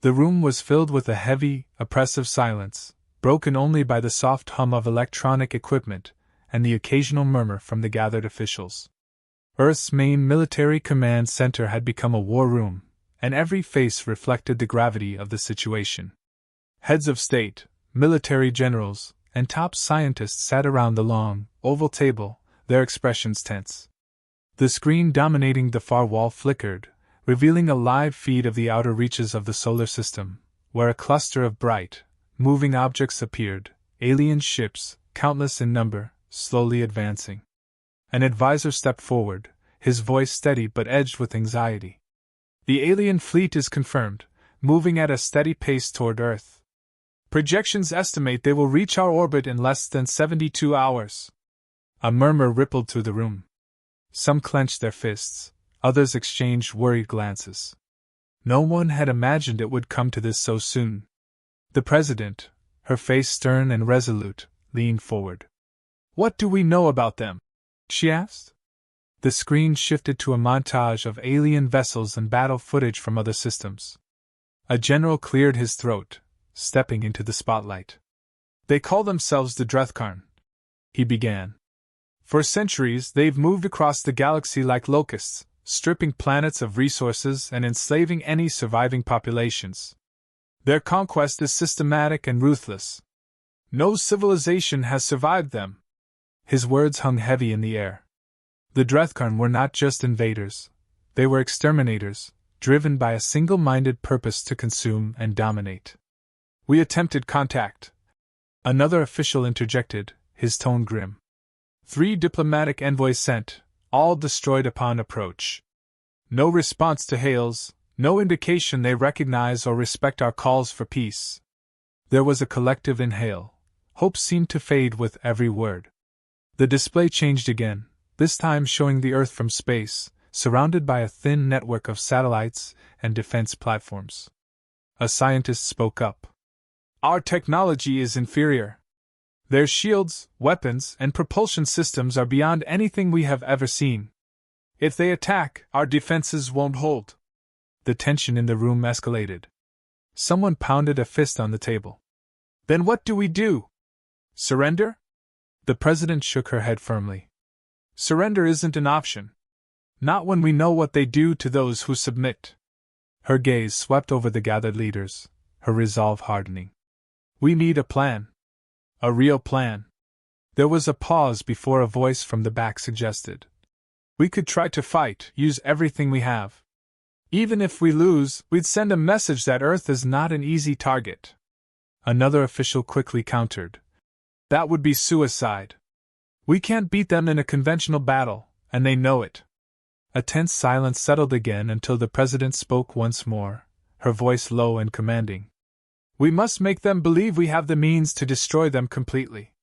The room was filled with a heavy, oppressive silence, broken only by the soft hum of electronic equipment and the occasional murmur from the gathered officials. Earth's main military command center had become a war room, and every face reflected the gravity of the situation. Heads of state, military generals, and top scientists sat around the long, oval table, their expressions tense. The screen dominating the far wall flickered, revealing a live feed of the outer reaches of the solar system, where a cluster of bright, moving objects appeared, alien ships, countless in number, slowly advancing. An advisor stepped forward, his voice steady but edged with anxiety. The alien fleet is confirmed, moving at a steady pace toward Earth. Projections estimate they will reach our orbit in less than 72 hours. A murmur rippled through the room. Some clenched their fists, others exchanged worried glances. No one had imagined it would come to this so soon. The president, her face stern and resolute, leaned forward. "What do we know about them?" she asked. The screen shifted to a montage of alien vessels and battle footage from other systems. A general cleared his throat, stepping into the spotlight. "They call themselves the Drekar," he began. "For centuries they've moved across the galaxy like locusts, stripping planets of resources and enslaving any surviving populations. Their conquest is systematic and ruthless. No civilization has survived them." His words hung heavy in the air. The Drekar were not just invaders, they were exterminators, driven by a single-minded purpose to consume and dominate. "We attempted contact," another official interjected, his tone grim. 3 diplomatic envoys sent, all destroyed upon approach. No response to hails, no indication they recognize or respect our calls for peace." There was a collective inhale. Hope seemed to fade with every word. The display changed again, this time showing the Earth from space, surrounded by a thin network of satellites and defense platforms. A scientist spoke up. "Our technology is inferior. Their shields, weapons, and propulsion systems are beyond anything we have ever seen. If they attack, our defenses won't hold." The tension in the room escalated. Someone pounded a fist on the table. "Then what do we do? Surrender?" The president shook her head firmly. "Surrender isn't an option. Not when we know what they do to those who submit." Her gaze swept over the gathered leaders, her resolve hardening. "We need a plan. A real plan." There was a pause before a voice from the back suggested. "We could try to fight, use everything we have. Even if we lose, we'd send a message that Earth is not an easy target." Another official quickly countered. "That would be suicide. We can't beat them in a conventional battle, and they know it." A tense silence settled again until the president spoke once more, her voice low and commanding. "We must make them believe we have the means to destroy them completely.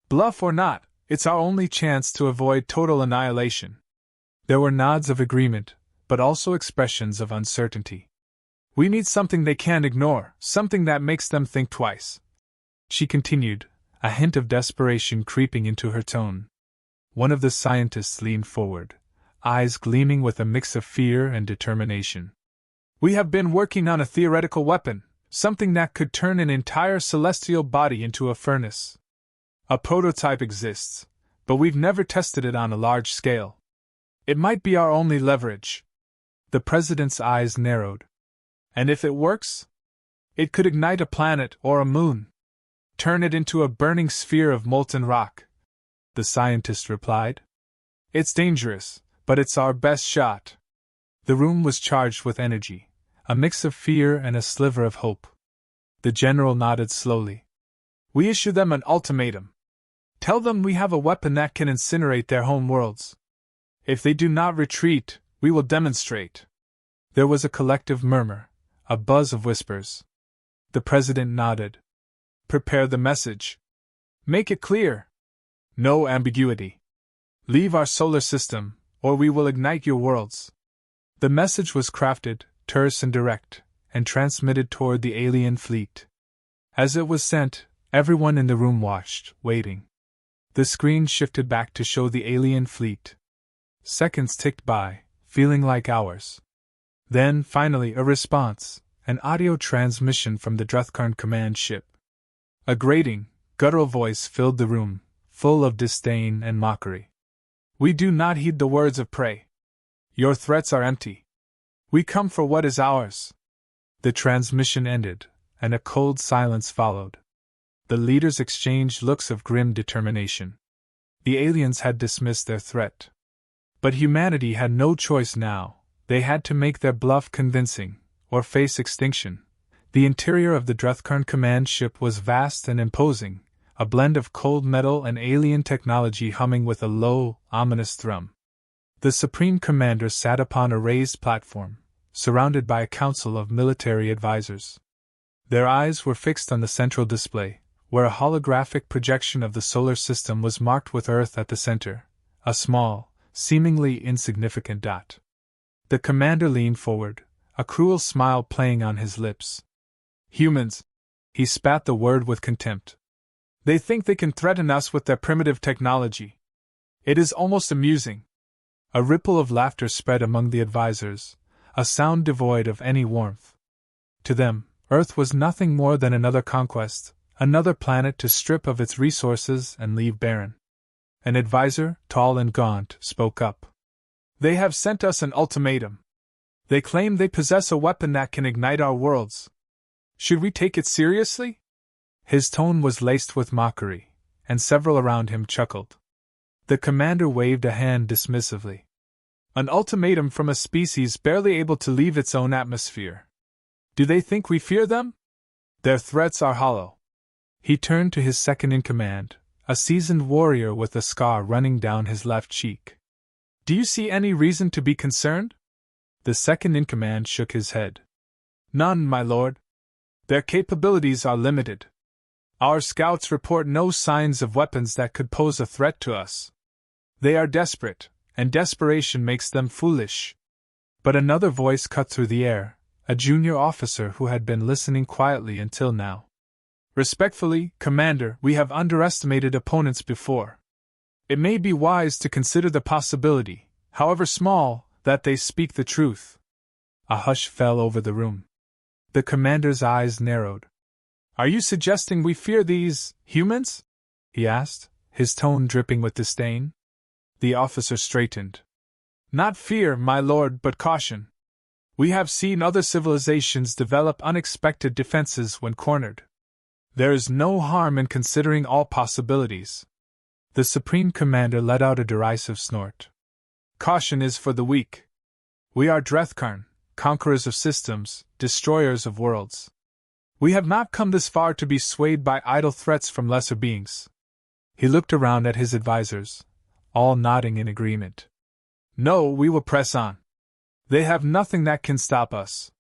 Bluff or not, it's our only chance to avoid total annihilation." There were nods of agreement, but also expressions of uncertainty. "We need something they can't ignore, something that makes them think twice," she continued, a hint of desperation creeping into her tone. One of the scientists leaned forward, eyes gleaming with a mix of fear and determination. "We have been working on a theoretical weapon, something that could turn an entire celestial body into a furnace. A prototype exists, but we've never tested it on a large scale. It might be our only leverage." The president's eyes narrowed. "And if it works? It could ignite a planet or a moon. Turn it into a burning sphere of molten rock," the scientist replied. "It's dangerous, but it's our best shot." The room was charged with energy, a mix of fear and a sliver of hope. The general nodded slowly. "We issue them an ultimatum. Tell them we have a weapon that can incinerate their home worlds. If they do not retreat, we will demonstrate." There was a collective murmur, a buzz of whispers. The president nodded. "Prepare the message. Make it clear. No ambiguity. Leave our solar system, or we will ignite your worlds." The message was crafted, terse and direct, and transmitted toward the alien fleet. As it was sent, everyone in the room watched, waiting. The screen shifted back to show the alien fleet. Seconds ticked by, feeling like hours. Then, finally, a response, an audio transmission from the Drekar command ship. A grating, guttural voice filled the room, full of disdain and mockery. "We do not heed the words of prey. Your threats are empty. We come for what is ours." The transmission ended, and a cold silence followed. The leaders exchanged looks of grim determination. The aliens had dismissed their threat. But humanity had no choice now. They had to make their bluff convincing, or face extinction. The interior of the Drekar command ship was vast and imposing, a blend of cold metal and alien technology humming with a low, ominous thrum. The Supreme Commander sat upon a raised platform, surrounded by a council of military advisors. Their eyes were fixed on the central display, where a holographic projection of the solar system was marked with Earth at the center, a small, seemingly insignificant dot. The commander leaned forward, a cruel smile playing on his lips. "Humans," he spat the word with contempt. "They think they can threaten us with their primitive technology. It is almost amusing." A ripple of laughter spread among the advisors, a sound devoid of any warmth. To them, Earth was nothing more than another conquest, another planet to strip of its resources and leave barren. An advisor, tall and gaunt, spoke up. "They have sent us an ultimatum. They claim they possess a weapon that can ignite our worlds. Should we take it seriously?" His tone was laced with mockery, and several around him chuckled. The commander waved a hand dismissively. "An ultimatum from a species barely able to leave its own atmosphere. Do they think we fear them? Their threats are hollow." He turned to his second-in-command, a seasoned warrior with a scar running down his left cheek. "Do you see any reason to be concerned?" The second-in-command shook his head. "None, my lord. Their capabilities are limited. Our scouts report no signs of weapons that could pose a threat to us. They are desperate, and desperation makes them foolish." But another voice cut through the air, a junior officer who had been listening quietly until now. "Respectfully, Commander, we have underestimated opponents before. It may be wise to consider the possibility, however small, that they speak the truth." A hush fell over the room. The commander's eyes narrowed. "Are you suggesting we fear these humans?" he asked, his tone dripping with disdain. The officer straightened. "Not fear, my lord, but caution. We have seen other civilizations develop unexpected defenses when cornered. There is no harm in considering all possibilities." The Supreme Commander let out a derisive snort. "Caution is for the weak. We are Drekar, conquerors of systems, destroyers of worlds. We have not come this far to be swayed by idle threats from lesser beings." He looked around at his advisors, all nodding in agreement. "No, we will press on. They have nothing that can stop us."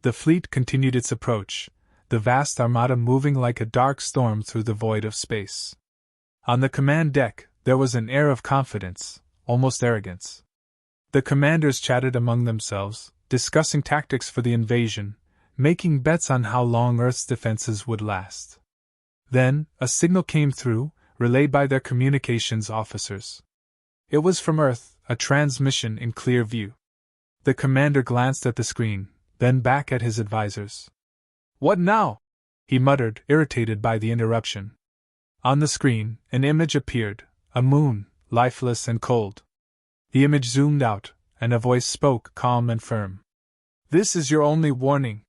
The fleet continued its approach, the vast armada moving like a dark storm through the void of space. On the command deck, there was an air of confidence, almost arrogance. The commanders chatted among themselves, discussing tactics for the invasion, making bets on how long Earth's defenses would last. Then, a signal came through, relayed by their communications officers. It was from Earth, a transmission in clear view. The commander glanced at the screen, then back at his advisors. "What now?" he muttered, irritated by the interruption. On the screen, an image appeared, a moon, lifeless and cold. The image zoomed out, and a voice spoke, calm and firm. "This is your only warning.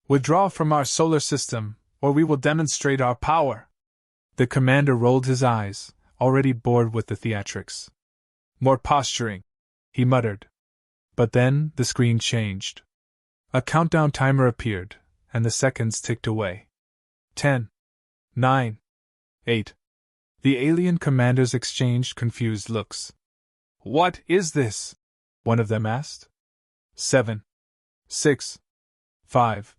Withdraw from our solar system, or we will demonstrate our power." The commander rolled his eyes, already bored with the theatrics. "More posturing," he muttered. But then, the screen changed. A countdown timer appeared, and the seconds ticked away. 10, 9, 8. The alien commanders exchanged confused looks. "What is this?" one of them asked. 7, 6, 5.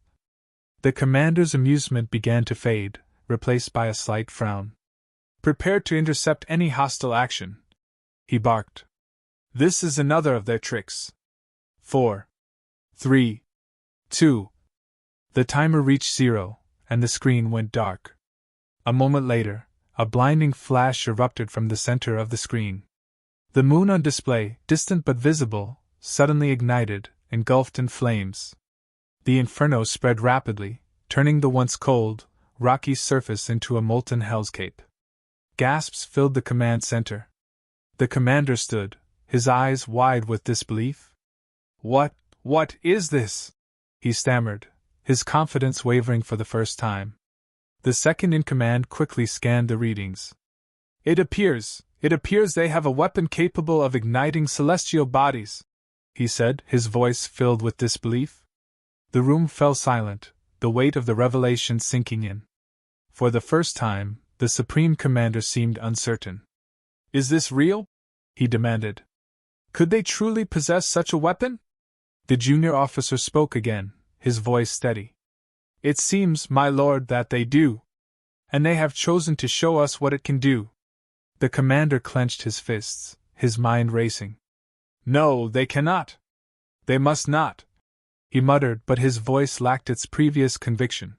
The commander's amusement began to fade, replaced by a slight frown. "Prepare to intercept any hostile action," he barked. "This is another of their tricks." 4, 3, 2. The timer reached 0, and the screen went dark. A moment later, a blinding flash erupted from the center of the screen. The moon on display, distant but visible, suddenly ignited, engulfed in flames. The inferno spread rapidly, turning the once cold, rocky surface into a molten hellscape. Gasps filled the command center. The commander stood, his eyes wide with disbelief. What is this?" he stammered, his confidence wavering for the first time. The second in command quickly scanned the readings. It appears they have a weapon capable of igniting celestial bodies," he said, his voice filled with disbelief. The room fell silent, the weight of the revelation sinking in. For the first time, the Supreme Commander seemed uncertain. "Is this real?" he demanded. "Could they truly possess such a weapon?" The junior officer spoke again, his voice steady. "It seems, my lord, that they do. And they have chosen to show us what it can do." The commander clenched his fists, his mind racing. "No, they cannot. They must not," he muttered, but his voice lacked its previous conviction.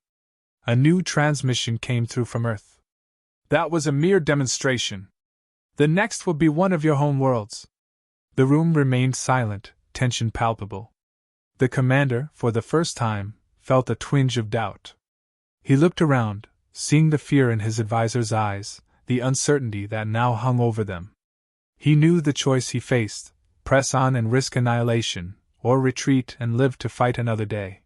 A new transmission came through from Earth. "That was a mere demonstration. The next will be one of your home worlds." The room remained silent, tension palpable. The commander, for the first time, felt a twinge of doubt. He looked around, seeing the fear in his advisor's eyes, the uncertainty that now hung over them. He knew the choice he faced: press on and risk annihilation, or retreat and live to fight another day.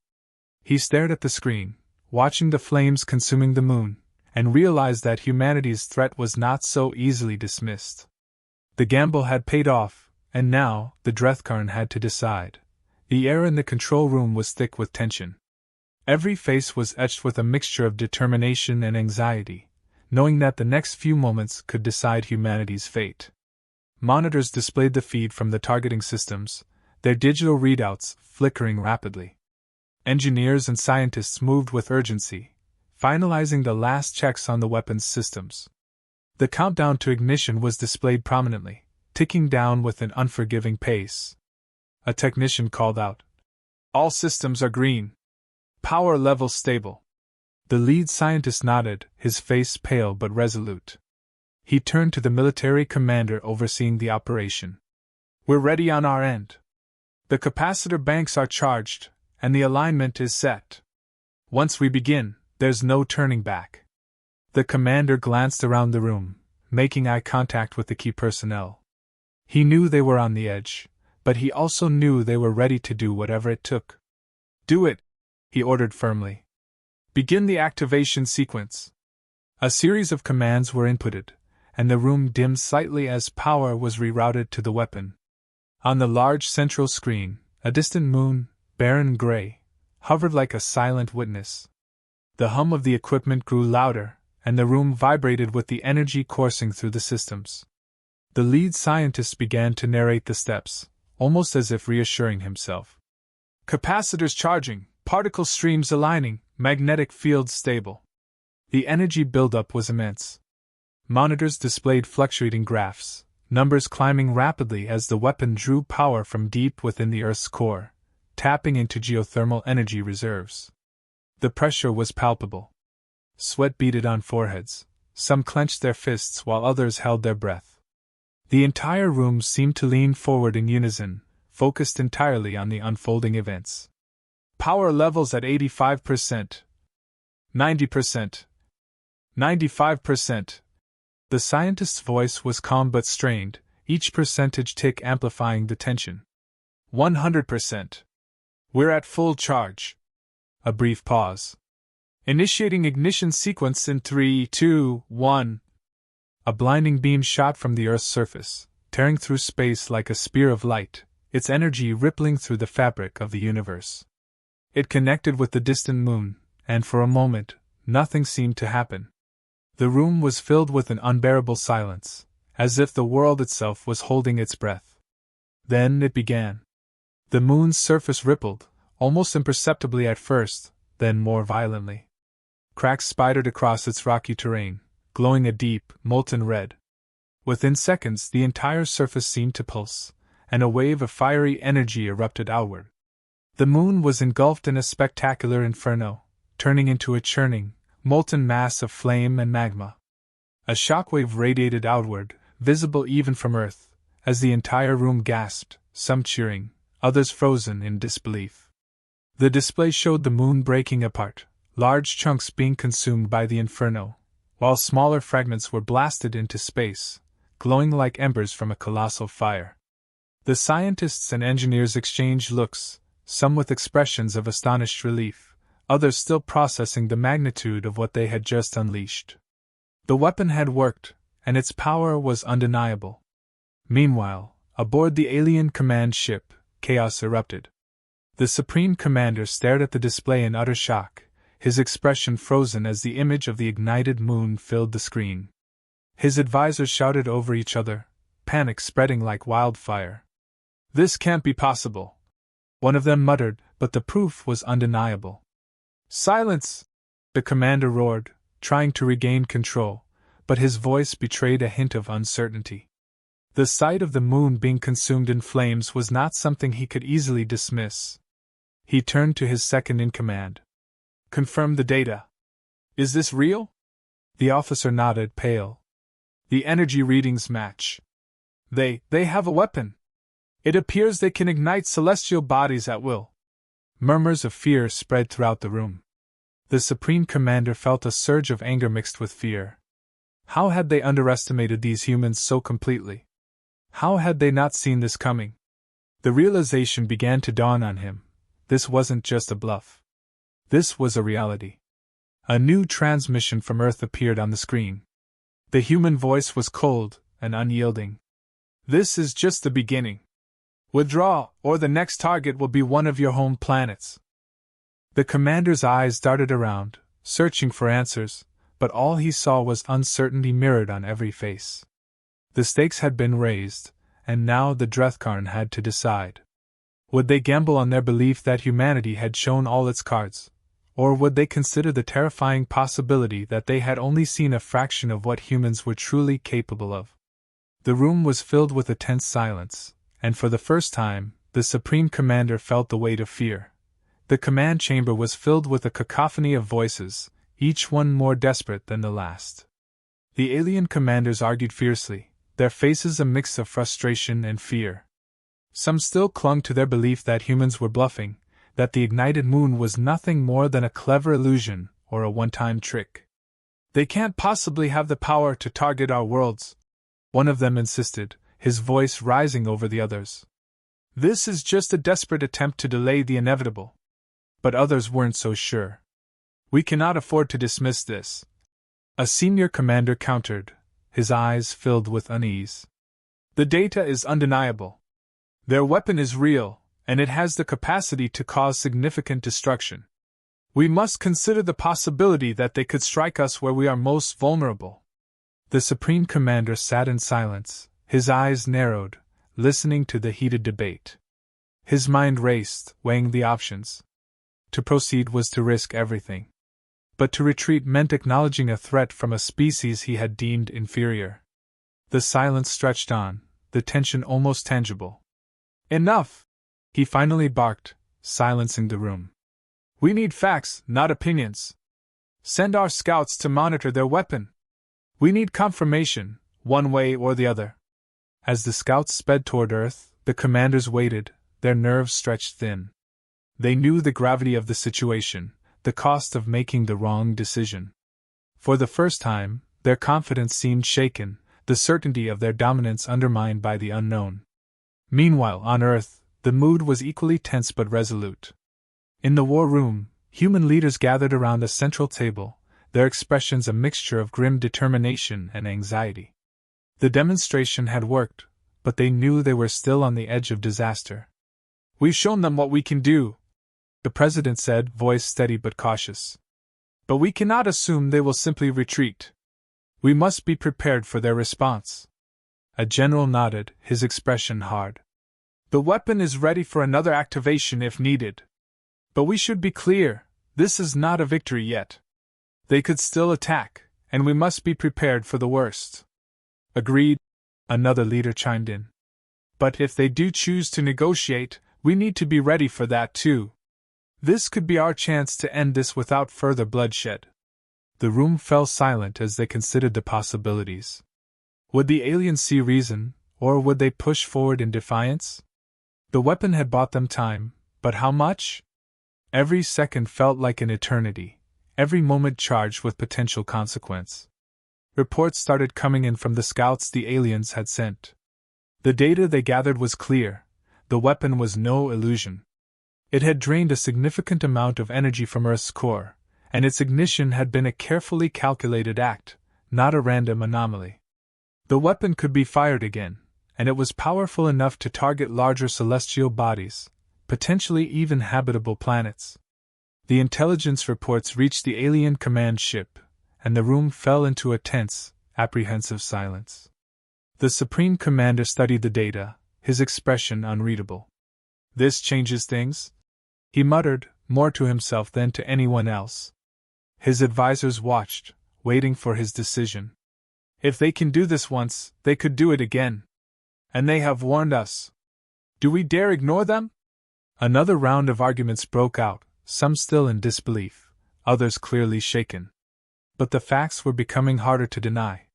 He stared at the screen, watching the flames consuming the moon, and realized that humanity's threat was not so easily dismissed. The gamble had paid off, and now the Drekar had to decide. The air in the control room was thick with tension. Every face was etched with a mixture of determination and anxiety, knowing that the next few moments could decide humanity's fate. Monitors displayed the feed from the targeting systems, their digital readouts flickering rapidly. Engineers and scientists moved with urgency, finalizing the last checks on the weapons systems. The countdown to ignition was displayed prominently, ticking down with an unforgiving pace. A technician called out, "All systems are green. Power level stable." The lead scientist nodded, his face pale but resolute. He turned to the military commander overseeing the operation. "We're ready on our end. The capacitor banks are charged, and the alignment is set. Once we begin, there's no turning back." The commander glanced around the room, making eye contact with the key personnel. He knew they were on the edge, but he also knew they were ready to do whatever it took. "Do it," he ordered firmly. "Begin the activation sequence." A series of commands were inputted, and the room dimmed slightly as power was rerouted to the weapon. On the large central screen, a distant moon, barren gray, hovered like a silent witness. The hum of the equipment grew louder, and the room vibrated with the energy coursing through the systems. The lead scientist began to narrate the steps, almost as if reassuring himself. "Capacitors charging, particle streams aligning, magnetic fields stable." The energy buildup was immense. Monitors displayed fluctuating graphs, numbers climbing rapidly as the weapon drew power from deep within the Earth's core, tapping into geothermal energy reserves. The pressure was palpable. Sweat beaded on foreheads, some clenched their fists while others held their breath. The entire room seemed to lean forward in unison, focused entirely on the unfolding events. "Power levels at 85%. 90%. 95%. The scientist's voice was calm but strained, each percentage tick amplifying the tension. 100%. "We're at full charge." A brief pause. "Initiating ignition sequence in 3, 2, 1. A blinding beam shot from the Earth's surface, tearing through space like a spear of light, its energy rippling through the fabric of the universe. It connected with the distant moon, and for a moment, nothing seemed to happen. The room was filled with an unbearable silence, as if the world itself was holding its breath. Then it began. The moon's surface rippled, almost imperceptibly at first, then more violently. Cracks spidered across its rocky terrain, glowing a deep, molten red. Within seconds, the entire surface seemed to pulse, and a wave of fiery energy erupted outward. The moon was engulfed in a spectacular inferno, turning into a churning, molten mass of flame and magma. A shockwave radiated outward, visible even from Earth, as the entire room gasped, some cheering, others frozen in disbelief. The display showed the moon breaking apart, large chunks being consumed by the inferno, while smaller fragments were blasted into space, glowing like embers from a colossal fire. The scientists and engineers exchanged looks, some with expressions of astonished relief, others still processing the magnitude of what they had just unleashed. The weapon had worked, and its power was undeniable. Meanwhile, aboard the alien command ship, chaos erupted. The Supreme Commander stared at the display in utter shock, his expression frozen as the image of the ignited moon filled the screen. His advisors shouted over each other, panic spreading like wildfire. "This can't be possible," one of them muttered, but the proof was undeniable. "Silence!" the commander roared, trying to regain control, but his voice betrayed a hint of uncertainty. The sight of the moon being consumed in flames was not something he could easily dismiss. He turned to his second-in-command. "Confirm the data. Is this real?" The officer nodded, pale. "The energy readings match. They have a weapon. It appears they can ignite celestial bodies at will." Murmurs of fear spread throughout the room. The Supreme Commander felt a surge of anger mixed with fear. How had they underestimated these humans so completely? How had they not seen this coming? The realization began to dawn on him. This wasn't just a bluff. This was a reality. A new transmission from Earth appeared on the screen. The human voice was cold and unyielding. "This is just the beginning. Withdraw, or the next target will be one of your home planets." The commander's eyes darted around, searching for answers, but all he saw was uncertainty mirrored on every face. The stakes had been raised, and now the Drekar had to decide. Would they gamble on their belief that humanity had shown all its cards, or would they consider the terrifying possibility that they had only seen a fraction of what humans were truly capable of? The room was filled with a tense silence, and for the first time, the Supreme Commander felt the weight of fear. The command chamber was filled with a cacophony of voices, each one more desperate than the last. The alien commanders argued fiercely, their faces a mix of frustration and fear. Some still clung to their belief that humans were bluffing, that the ignited moon was nothing more than a clever illusion or a one-time trick. "They can't possibly have the power to target our worlds," one of them insisted, his voice rising over the others. "This is just a desperate attempt to delay the inevitable." But others weren't so sure. "We cannot afford to dismiss this," a senior commander countered, his eyes filled with unease. "The data is undeniable. Their weapon is real, and it has the capacity to cause significant destruction. We must consider the possibility that they could strike us where we are most vulnerable." The Supreme Commander sat in silence, his eyes narrowed, listening to the heated debate. His mind raced, weighing the options. To proceed was to risk everything. But to retreat meant acknowledging a threat from a species he had deemed inferior. The silence stretched on, the tension almost tangible. "Enough!" he finally barked, silencing the room. "We need facts, not opinions. Send our scouts to monitor their weapon. We need confirmation, one way or the other." As the scouts sped toward Earth, the commanders waited, their nerves stretched thin. They knew the gravity of the situation, the cost of making the wrong decision. For the first time, their confidence seemed shaken, the certainty of their dominance undermined by the unknown. Meanwhile, on Earth, the mood was equally tense but resolute. In the war room, human leaders gathered around a central table, their expressions a mixture of grim determination and anxiety. The demonstration had worked, but they knew they were still on the edge of disaster. "We've shown them what we can do," the president said, voice steady but cautious. "But we cannot assume they will simply retreat. We must be prepared for their response." A general nodded, his expression hard. "The weapon is ready for another activation if needed. But we should be clear, this is not a victory yet. They could still attack, and we must be prepared for the worst." "Agreed," another leader chimed in. "But if they do choose to negotiate, we need to be ready for that too. This could be our chance to end this without further bloodshed." The room fell silent as they considered the possibilities. Would the aliens see reason, or would they push forward in defiance? The weapon had bought them time, but how much? Every second felt like an eternity, every moment charged with potential consequence. Reports started coming in from the scouts the aliens had sent. The data they gathered was clear. The weapon was no illusion. It had drained a significant amount of energy from Earth's core, and its ignition had been a carefully calculated act, not a random anomaly. The weapon could be fired again, and it was powerful enough to target larger celestial bodies, potentially even habitable planets. The intelligence reports reached the alien command ship, and the room fell into a tense, apprehensive silence. The Supreme Commander studied the data, his expression unreadable. "This changes things?" he muttered, more to himself than to anyone else. His advisors watched, waiting for his decision. "If they can do this once, they could do it again. And they have warned us. Do we dare ignore them?" Another round of arguments broke out, some still in disbelief, others clearly shaken. But the facts were becoming harder to deny.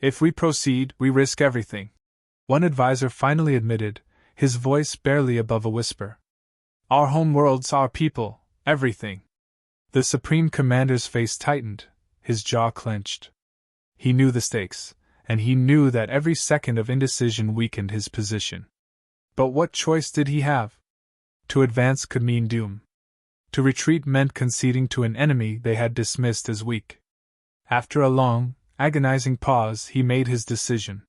"If we proceed, we risk everything," one advisor finally admitted, his voice barely above a whisper. "Our home worlds, our people, everything." The Supreme Commander's face tightened, his jaw clenched. He knew the stakes, and he knew that every second of indecision weakened his position. But what choice did he have? To advance could mean doom. To retreat meant conceding to an enemy they had dismissed as weak. After a long, agonizing pause, he made his decision.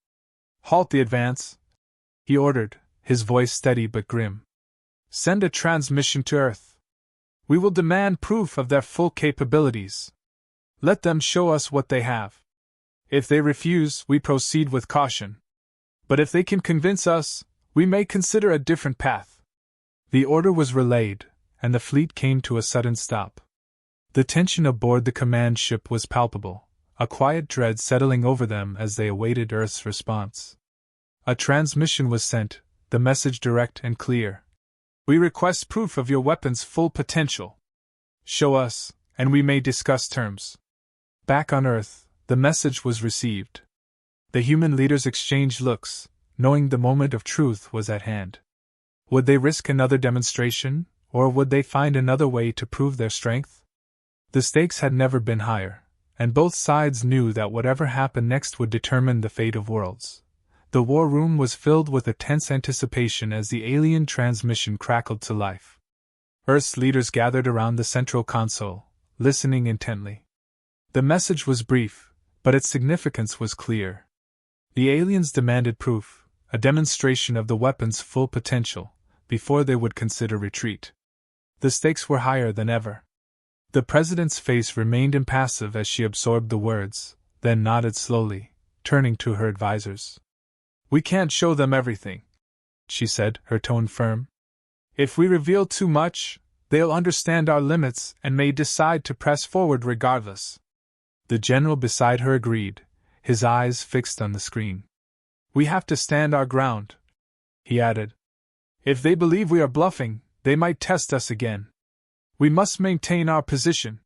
"Halt the advance," he ordered, his voice steady but grim. "Send a transmission to Earth. We will demand proof of their full capabilities. Let them show us what they have. If they refuse, we proceed with caution. But if they can convince us, we may consider a different path." The order was relayed, and the fleet came to a sudden stop. The tension aboard the command ship was palpable, a quiet dread settling over them as they awaited Earth's response. A transmission was sent, the message direct and clear. "We request proof of your weapon's full potential. Show us, and we may discuss terms." Back on Earth, the message was received. The human leaders exchanged looks, knowing the moment of truth was at hand. Would they risk another demonstration, or would they find another way to prove their strength? The stakes had never been higher, and both sides knew that whatever happened next would determine the fate of worlds. The war room was filled with a tense anticipation as the alien transmission crackled to life. Earth's leaders gathered around the central console, listening intently. The message was brief, but its significance was clear. The aliens demanded proof, a demonstration of the weapon's full potential, before they would consider retreat. The stakes were higher than ever. The President's face remained impassive as she absorbed the words, then nodded slowly, turning to her advisors. "We can't show them everything," she said, her tone firm. "If we reveal too much, they'll understand our limits and may decide to press forward regardless." The general beside her agreed, his eyes fixed on the screen. "We have to stand our ground," he added. "If they believe we are bluffing, they might test us again. We must maintain our position."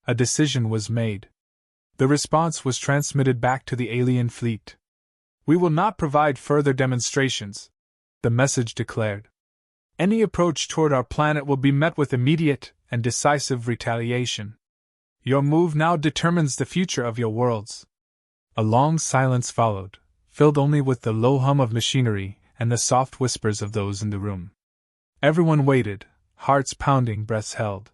A decision was made. The response was transmitted back to the alien fleet. "We will not provide further demonstrations," the message declared. "Any approach toward our planet will be met with immediate and decisive retaliation. Your move now determines the future of your worlds." A long silence followed, filled only with the low hum of machinery and the soft whispers of those in the room. Everyone waited, hearts pounding, breaths held.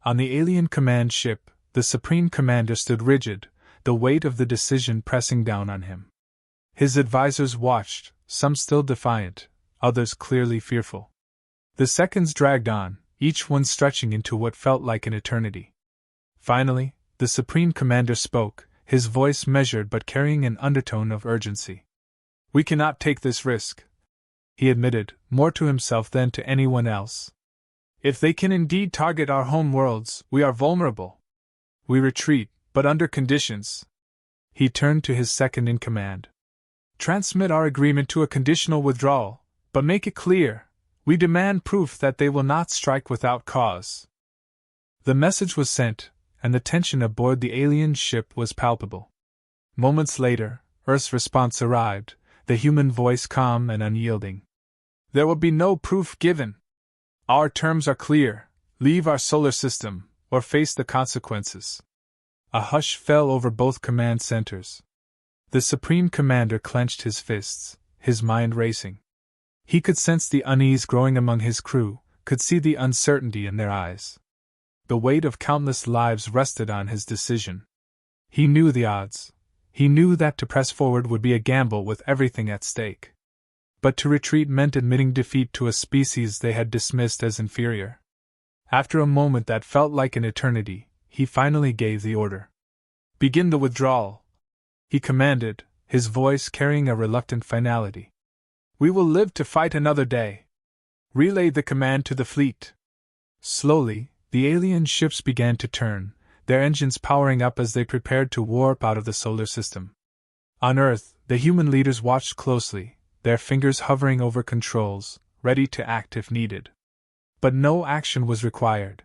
On the alien command ship, the Supreme Commander stood rigid, the weight of the decision pressing down on him. His advisors watched, some still defiant, others clearly fearful. The seconds dragged on, each one stretching into what felt like an eternity. Finally, the Supreme Commander spoke, his voice measured but carrying an undertone of urgency. "We cannot take this risk," he admitted, more to himself than to anyone else. "If they can indeed target our home worlds, we are vulnerable. We retreat, but under conditions." He turned to his second-in-command. "Transmit our agreement to a conditional withdrawal, but make it clear, we demand proof that they will not strike without cause." The message was sent, and the tension aboard the alien ship was palpable. Moments later, Earth's response arrived, the human voice calm and unyielding. "There will be no proof given. Our terms are clear: Leave our solar system, or face the consequences. A hush fell over both command centers. The Supreme Commander clenched his fists, his mind racing. He could sense the unease growing among his crew, could see the uncertainty in their eyes. The weight of countless lives rested on his decision. He knew the odds. He knew that to press forward would be a gamble with everything at stake. But to retreat meant admitting defeat to a species they had dismissed as inferior. After a moment that felt like an eternity, he finally gave the order. "Begin the withdrawal," he commanded, his voice carrying a reluctant finality. "We will live to fight another day. Relay the command to the fleet." Slowly, the alien ships began to turn, their engines powering up as they prepared to warp out of the solar system. On Earth, the human leaders watched closely, their fingers hovering over controls, ready to act if needed. But no action was required.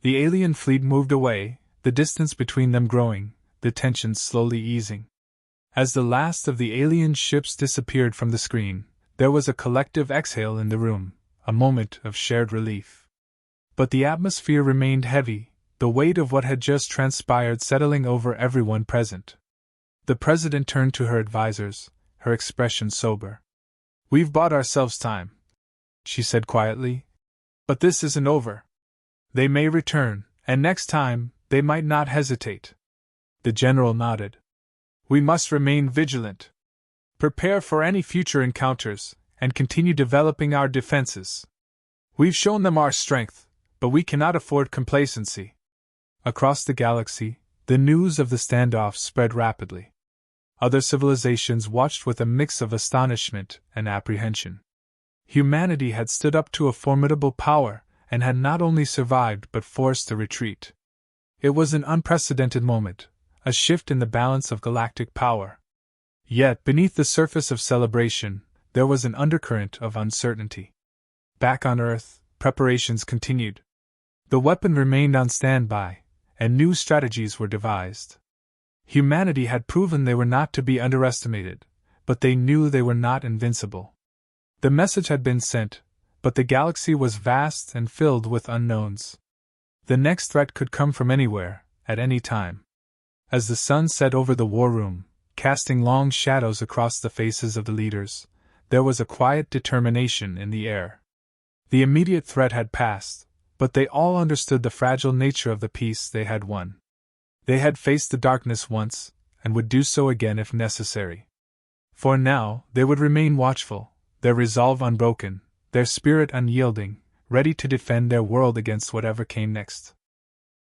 The alien fleet moved away, the distance between them growing, the tension slowly easing. As the last of the alien ships disappeared from the screen, there was a collective exhale in the room, a moment of shared relief. But the atmosphere remained heavy, the weight of what had just transpired settling over everyone present. The President turned to her advisors, her expression sober. "We've bought ourselves time," she said quietly. "But this isn't over. They may return, and next time, they might not hesitate." The general nodded. "We must remain vigilant. Prepare for any future encounters, and continue developing our defenses. We've shown them our strength, but we cannot afford complacency." Across the galaxy, the news of the standoff spread rapidly. Other civilizations watched with a mix of astonishment and apprehension. Humanity had stood up to a formidable power, and had not only survived but forced a retreat. It was an unprecedented moment, a shift in the balance of galactic power. Yet, beneath the surface of celebration, there was an undercurrent of uncertainty. Back on Earth, preparations continued. The weapon remained on standby, and new strategies were devised. Humanity had proven they were not to be underestimated, but they knew they were not invincible. The message had been sent, but the galaxy was vast and filled with unknowns. The next threat could come from anywhere, at any time. As the sun set over the war room, casting long shadows across the faces of the leaders, there was a quiet determination in the air. The immediate threat had passed, but they all understood the fragile nature of the peace they had won. They had faced the darkness once, and would do so again if necessary. For now, they would remain watchful, their resolve unbroken, their spirit unyielding, ready to defend their world against whatever came next.